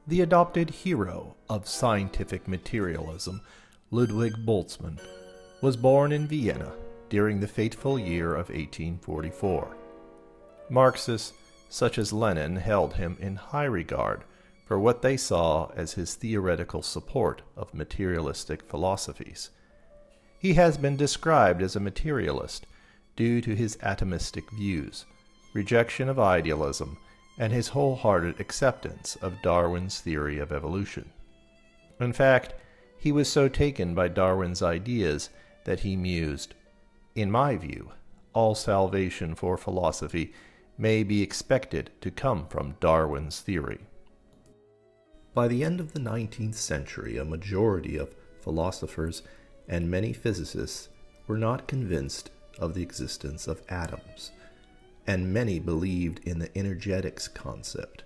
The adopted hero of scientific materialism, Ludwig Boltzmann, was born in Vienna during the fateful year of 1844. Marxists such as Lenin held him in high regard for what they saw as his theoretical support of materialistic philosophies. He has been described as a materialist due to his atomistic views, rejection of idealism, and his wholehearted acceptance of Darwin's theory of evolution. In fact, he was so taken by Darwin's ideas that he mused, "In my view, all salvation for philosophy may be expected to come from Darwin's theory." By the end of the 19th century, a majority of philosophers and many physicists were not convinced of the existence of atoms, and many believed in the energetics concept,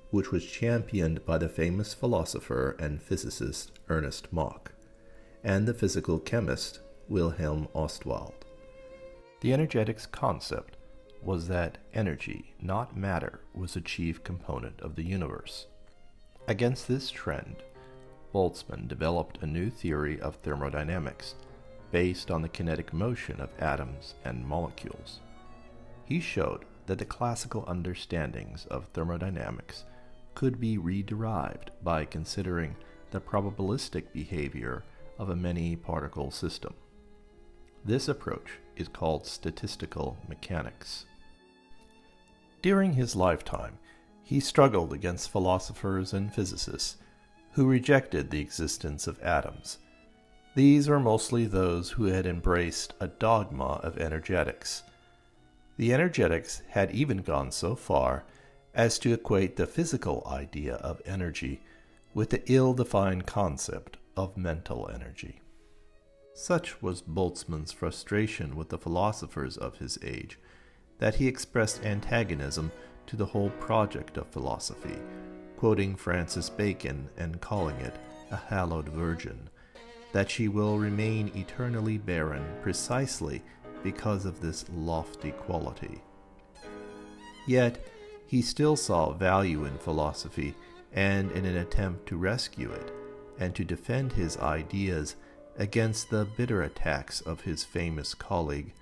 which was championed by the famous philosopher and physicist Ernst Mach and the physical chemist Wilhelm Ostwald. The energetics concept was that energy, not matter, was a chief component of the universe. Against this trend, Boltzmann developed a new theory of thermodynamics based on the kinetic motion of atoms and molecules. He showed that the classical understandings of thermodynamics could be re-derived by considering the probabilistic behavior of a many-particle system. This approach is called statistical mechanics. During his lifetime, he struggled against philosophers and physicists who rejected the existence of atoms. These were mostly those who had embraced a dogma of energetics. The energetics had even gone so far as to equate the physical idea of energy with the ill-defined concept of mental energy. Such was Boltzmann's frustration with the philosophers of his age that he expressed antagonism to the whole project of philosophy, quoting Francis Bacon and calling it a hallowed virgin, that she will remain eternally barren precisely because of this lofty quality. Yet, he still saw value in philosophy, and in an attempt to rescue it, and to defend his ideas against the bitter attacks of his famous colleague,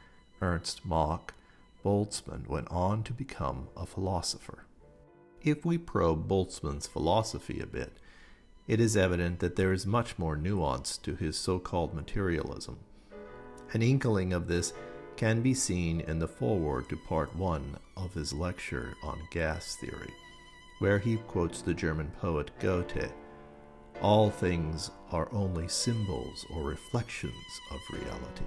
Ernst Mach, Boltzmann went on to become a philosopher. If we probe Boltzmann's philosophy a bit, it is evident that there is much more nuance to his so-called materialism. An inkling of this can be seen in the foreword to Part 1 of his lecture on gas theory, where he quotes the German poet Goethe, "All things are only symbols or reflections of reality."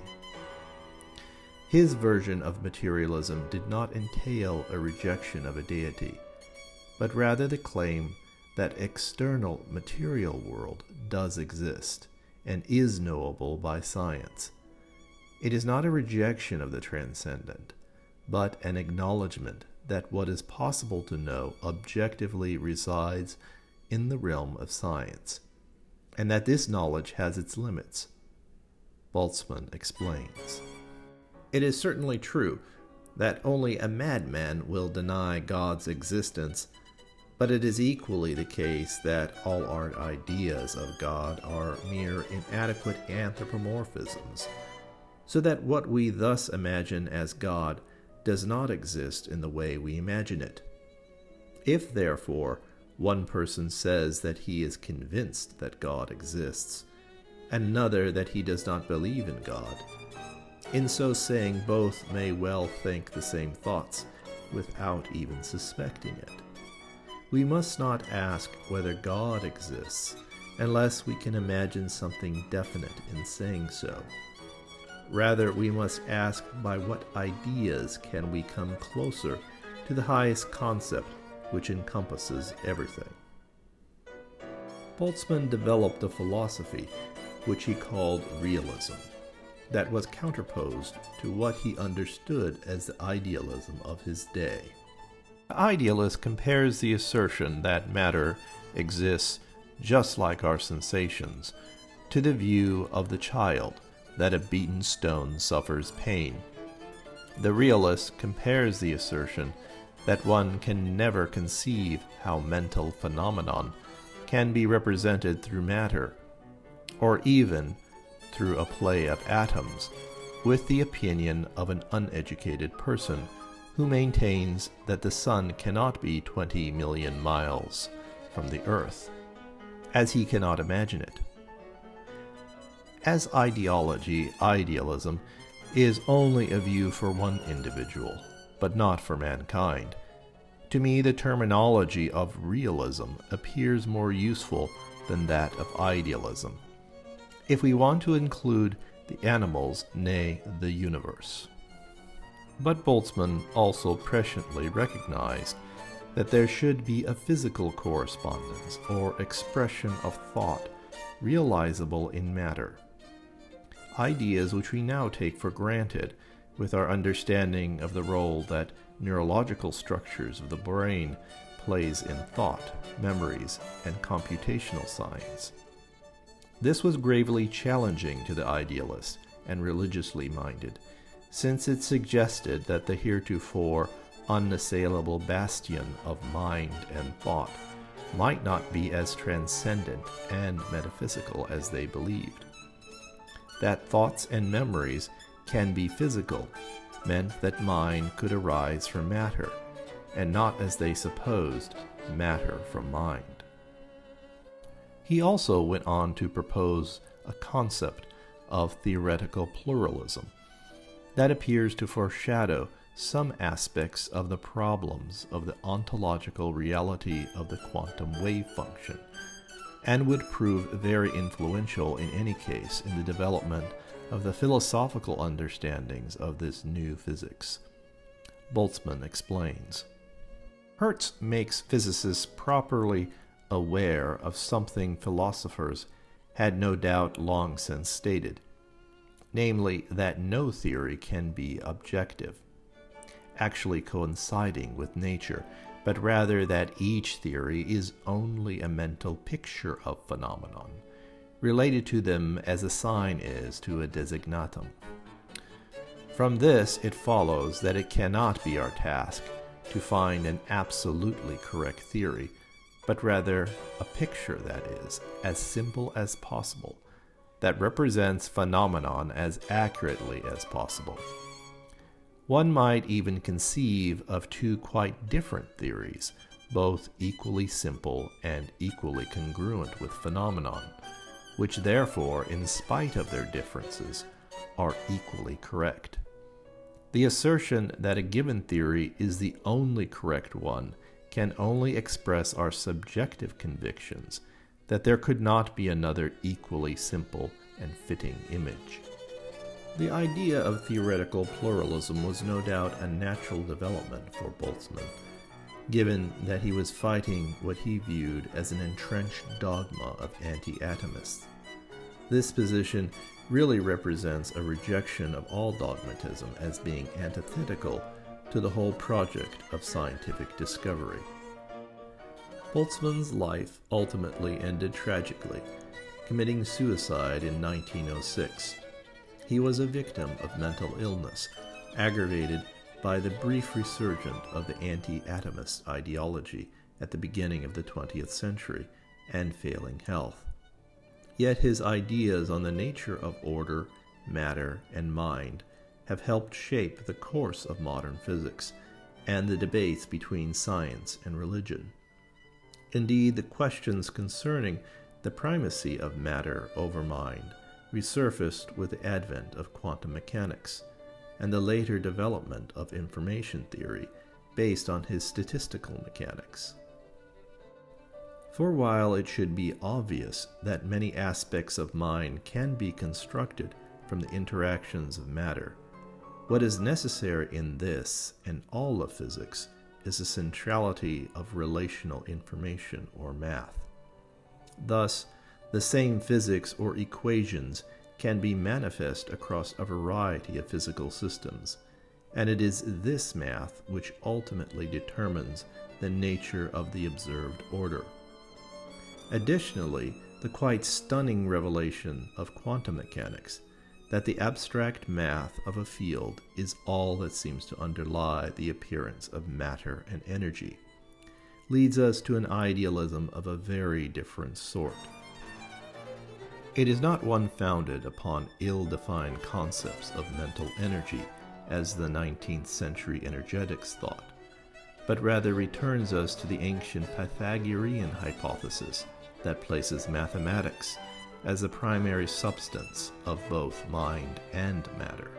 His version of materialism did not entail a rejection of a deity, but rather the claim that external material world does exist and is knowable by science. It is not a rejection of the transcendent, but an acknowledgement that what is possible to know objectively resides in the realm of science, and that this knowledge has its limits. Boltzmann explains, "It is certainly true that only a madman will deny God's existence, but it is equally the case that all our ideas of God are mere inadequate anthropomorphisms, so that what we thus imagine as God does not exist in the way we imagine it. If, therefore, one person says that he is convinced that God exists, and another that he does not believe in God, in so saying both may well think the same thoughts without even suspecting it. We must not ask whether God exists unless we can imagine something definite in saying so. Rather, we must ask by what ideas can we come closer to the highest concept which encompasses everything." Boltzmann developed a philosophy which he called realism, that was counterposed to what he understood as the idealism of his day. The idealist compares the assertion that matter exists just like our sensations to the view of the child that a beaten stone suffers pain. The realist compares the assertion that one can never conceive how mental phenomenon can be represented through matter, or even through a play of atoms, with the opinion of an uneducated person who maintains that the sun cannot be 20 million miles from the earth, as he cannot imagine it. As ideology, idealism is only a view for one individual, but not for mankind. To me, the terminology of realism appears more useful than that of idealism, if we want to include the animals, nay, the universe. But Boltzmann also presciently recognized that there should be a physical correspondence or expression of thought realizable in matter. Ideas which we now take for granted with our understanding of the role that neurological structures of the brain plays in thought, memories, and computational science. This was gravely challenging to the idealist and religiously minded, since it suggested that the heretofore unassailable bastion of mind and thought might not be as transcendent and metaphysical as they believed. That thoughts and memories can be physical meant that mind could arise from matter, and not, as they supposed, matter from mind. He also went on to propose a concept of theoretical pluralism that appears to foreshadow some aspects of the problems of the ontological reality of the quantum wave function, and would prove very influential in any case in the development of the philosophical understandings of this new physics. Boltzmann explains, Hertz makes physicists properly aware of something philosophers had no doubt long since stated, namely that no theory can be objective, actually coinciding with nature, but rather that each theory is only a mental picture of phenomenon, related to them as a sign is to a designatum. From this it follows that it cannot be our task to find an absolutely correct theory, but rather a picture that is as simple as possible, that represents phenomenon as accurately as possible. One might even conceive of two quite different theories, both equally simple and equally congruent with phenomenon, which therefore, in spite of their differences, are equally correct. The assertion that a given theory is the only correct one can only express our subjective convictions that there could not be another equally simple and fitting image. The idea of theoretical pluralism was no doubt a natural development for Boltzmann, given that he was fighting what he viewed as an entrenched dogma of anti-atomists. This position really represents a rejection of all dogmatism as being antithetical to the whole project of scientific discovery. Boltzmann's life ultimately ended tragically, committing suicide in 1906. He was a victim of mental illness, aggravated by the brief resurgence of the anti-atomist ideology at the beginning of the 20th century, and failing health. Yet his ideas on the nature of order, matter, and mind have helped shape the course of modern physics and the debates between science and religion. Indeed, the questions concerning the primacy of matter over mind resurfaced with the advent of quantum mechanics and the later development of information theory based on his statistical mechanics. For while it should be obvious that many aspects of mind can be constructed from the interactions of matter, what is necessary in this and all of physics is the centrality of relational information or math. Thus, the same physics or equations can be manifest across a variety of physical systems, and it is this math which ultimately determines the nature of the observed order. Additionally, the quite stunning revelation of quantum mechanics that the abstract math of a field is all that seems to underlie the appearance of matter and energy, leads us to an idealism of a very different sort. It is not one founded upon ill-defined concepts of mental energy, as the 19th century energetics thought, but rather returns us to the ancient Pythagorean hypothesis that places mathematics as the primary substance of both mind and matter.